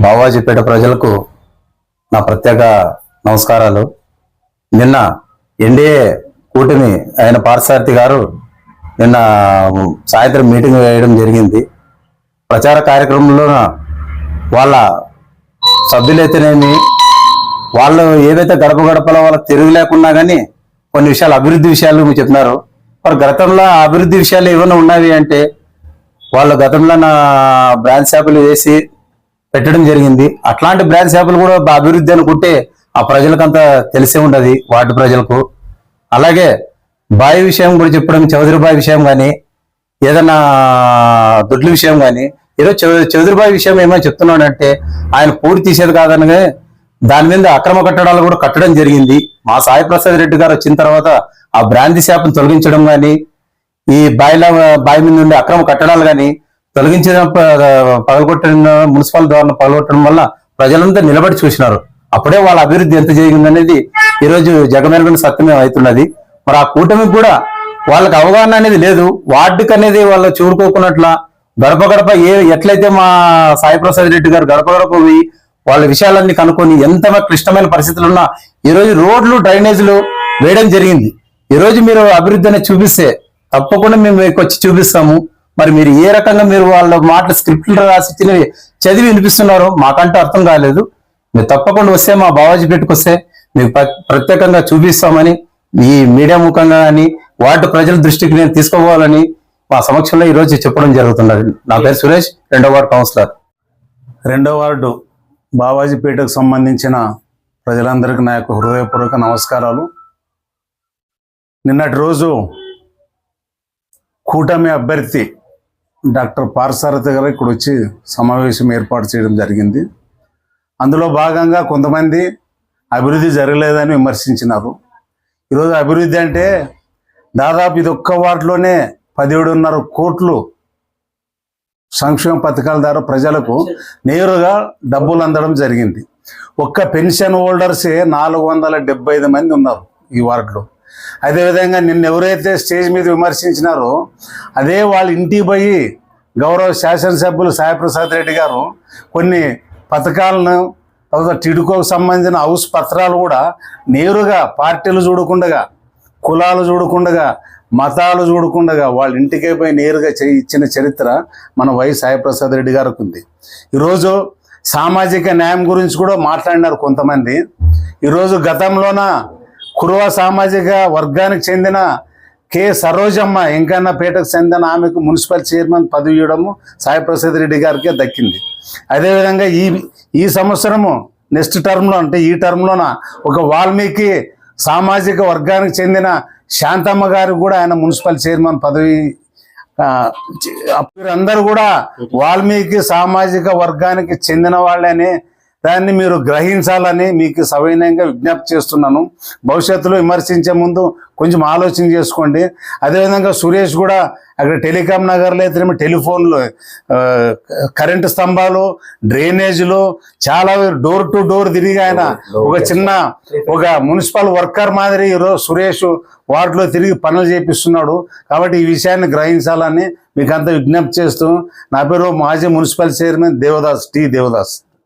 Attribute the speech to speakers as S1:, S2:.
S1: బావాజీపేట ప్రజలకు నా ప్రత్యేక నమస్కారాలు. నిన్న ఎన్డీఏ కూటమి అయిన పార్థసారథి గారు నిన్న సాయంత్రం మీటింగ్ వేయడం జరిగింది. ప్రచార కార్యక్రమంలో వాళ్ళ సభ్యులైతేనేమి వాళ్ళు ఏవైతే గడప గడపలో వాళ్ళకి తిరుగు లేకున్నా కానీ కొన్ని విషయాలు అభివృద్ధి విషయాలు మీరు చెప్పినారు. మరి గతంలో అభివృద్ధి విషయాలు ఏమైనా ఉన్నవి అంటే వాళ్ళు గతంలో నా బ్రాంచ్ షాపులు వేసి పెట్టడం జరిగింది. అట్లాంటి బ్రాంచ్ షాపులు కూడా అభివృద్ధి అనుకుంటే ఆ ప్రజలకంతా తెలిసే ఉండదు, వాటి ప్రజలకు. అలాగే బావి విషయం కూడా చెప్పడం, చౌదరి బావి విషయం కానీ ఏదన్నా దొడ్ల విషయం కానీ ఈరోజు చౌదరి బావి విషయం ఏమైనా చెప్తున్నాడంటే ఆయన పూర్తి తీసేది కాదనగా దాని మీద అక్రమ కట్టడాలు కూడా కట్టడం జరిగింది. మా సాయి ప్రసాద్ రెడ్డి గారు వచ్చిన తర్వాత ఆ బ్రాంతి షాపును తొలగించడం కానీ ఈ బావి మీద నుండి అక్రమ కట్టడాలు కానీ తొలగించిన పగలగొట్టిన మున్సిపల్ ద్వారా పగలగొట్టడం వల్ల ప్రజలంతా నిలబడి చూసినారు. అప్పుడే వాళ్ళ అభివృద్ధి ఎంత జరిగిందనేది ఈరోజు జగమెరుగున సత్యమే అవుతున్నది. మరి ఆ కూటమికి కూడా వాళ్ళకి అవగాహన అనేది లేదు. వార్డుకి అనేది వాళ్ళు చూడుకోకున్నట్ల గడప గడప ఎట్లయితే మా సాయి ప్రసాద్ రెడ్డి గారు గడప గడప పోయి వాళ్ళ విషయాలన్నీ కనుక్కొని ఎంత క్లిష్టమైన పరిస్థితులు ఉన్నా ఈరోజు రోడ్లు డ్రైనేజీలు వేయడం జరిగింది. ఈరోజు మీరు అభివృద్ధి అనేది చూపిస్తే తప్పకుండా మేము వచ్చి చూపిస్తాము. మరి మీరు ఏ రకంగా మీరు వాళ్ళ మాటలు స్క్రిప్ట్లు రాసి చదివి వినిపిస్తున్నారో మాకంటే అర్థం కాలేదు. మీరు తప్పకుండా వస్తే మా బావాజీపేటకు వస్తే మీకు ప్రత్యేకంగా చూపిస్తామని ఈ మీడియా ముఖంగా కానీ వార్డు ప్రజల దృష్టికి నేను తీసుకోవాలని మా సమక్షంలో ఈరోజు చెప్పడం జరుగుతున్నది. నా పేరు సురేష్, 2వ వార్డు కౌన్సిలర్.
S2: 2వ వార్డు బావాజీపేటకు సంబంధించిన ప్రజలందరికీ నా యొక్క హృదయపూర్వక నమస్కారాలు. నిన్నటి రోజు కూటమి అభ్యర్థి డాక్టర్ పార్థసారథి గారు ఇక్కడ వచ్చి సమావేశం ఏర్పాటు చేయడం జరిగింది. అందులో భాగంగా కొంతమంది అభివృద్ధి జరగలేదని విమర్శించినారు. ఈరోజు అభివృద్ధి అంటే దాదాపు ఇది ఒక్క వార్డులోనే 17.5 కోట్లు సంక్షేమ పథకాల ద్వారా ప్రజలకు నేరుగా డబ్బులు అందడం జరిగింది. ఒక్క పెన్షన్ హోల్డర్సే 475 మంది ఉన్నారు ఈ వార్డులో. అదేవిధంగా నిన్న ఎవరైతే స్టేజ్ మీద విమర్శించినారో అదే వాళ్ళ ఇంటికి పోయి గౌరవ శాసనసభ్యులు సాయి ప్రసాద్ రెడ్డి గారు కొన్ని పథకాలను తర్వాత టిడ్కోకు సంబంధించిన హౌస్ పత్రాలు కూడా నేరుగా పార్టీలు చూడకుండగా, కులాలు చూడకుండగా, మతాలు చూడకుండగా వాళ్ళ ఇంటికే పోయి నేరుగా ఇచ్చిన చరిత్ర మన వై సాయి ప్రసాద్ రెడ్డి గారికి ఉంది. ఈరోజు సామాజిక న్యాయం గురించి కూడా మాట్లాడినారు కొంతమంది. ఈరోజు గతంలోన కురువ సామాజిక వర్గానికి చెందిన కె సరోజమ్మ ఎంకన్నపేటకు చెందిన ఆమెకు మున్సిపల్ చైర్మన్ పదవి ఇవ్వడము సాయి ప్రసాద్ రెడ్డి గారికే దక్కింది. అదేవిధంగా ఈ సంవత్సరము నెక్స్ట్ టర్మ్లో అంటే ఈ టర్మ్లోన ఒక వాల్మీకి సామాజిక వర్గానికి చెందిన శాంతమ్మ గారికి కూడా ఆయన మున్సిపల్ చైర్మన్ పదవి. అందరూ కూడా వాల్మీకి సామాజిక వర్గానికి చెందిన వాళ్ళని దాన్ని మీరు గ్రహించాలని మీకు సవినయంగా విజ్ఞప్తి చేస్తున్నాను. భవిష్యత్తులో విమర్శించే ముందు కొంచెం ఆలోచన చేసుకోండి. అదేవిధంగా సురేష్ కూడా అక్కడ టెలికాం నగర్లో అయితేనేమో టెలిఫోన్లు, కరెంటు స్తంభాలు, డ్రైనేజీలు చాలా డోర్ టు డోర్ తిరిగి ఆయన ఒక మున్సిపల్ వర్కర్ మాదిరి ఈరోజు సురేష్ వార్డులో తిరిగి పనులు చేపిస్తున్నాడు. కాబట్టి ఈ విషయాన్ని గ్రహించాలని మీకు అంత విజ్ఞప్తి చేస్తూ నా పేరు మాజీ municipal chairman Devadas, T Devdas.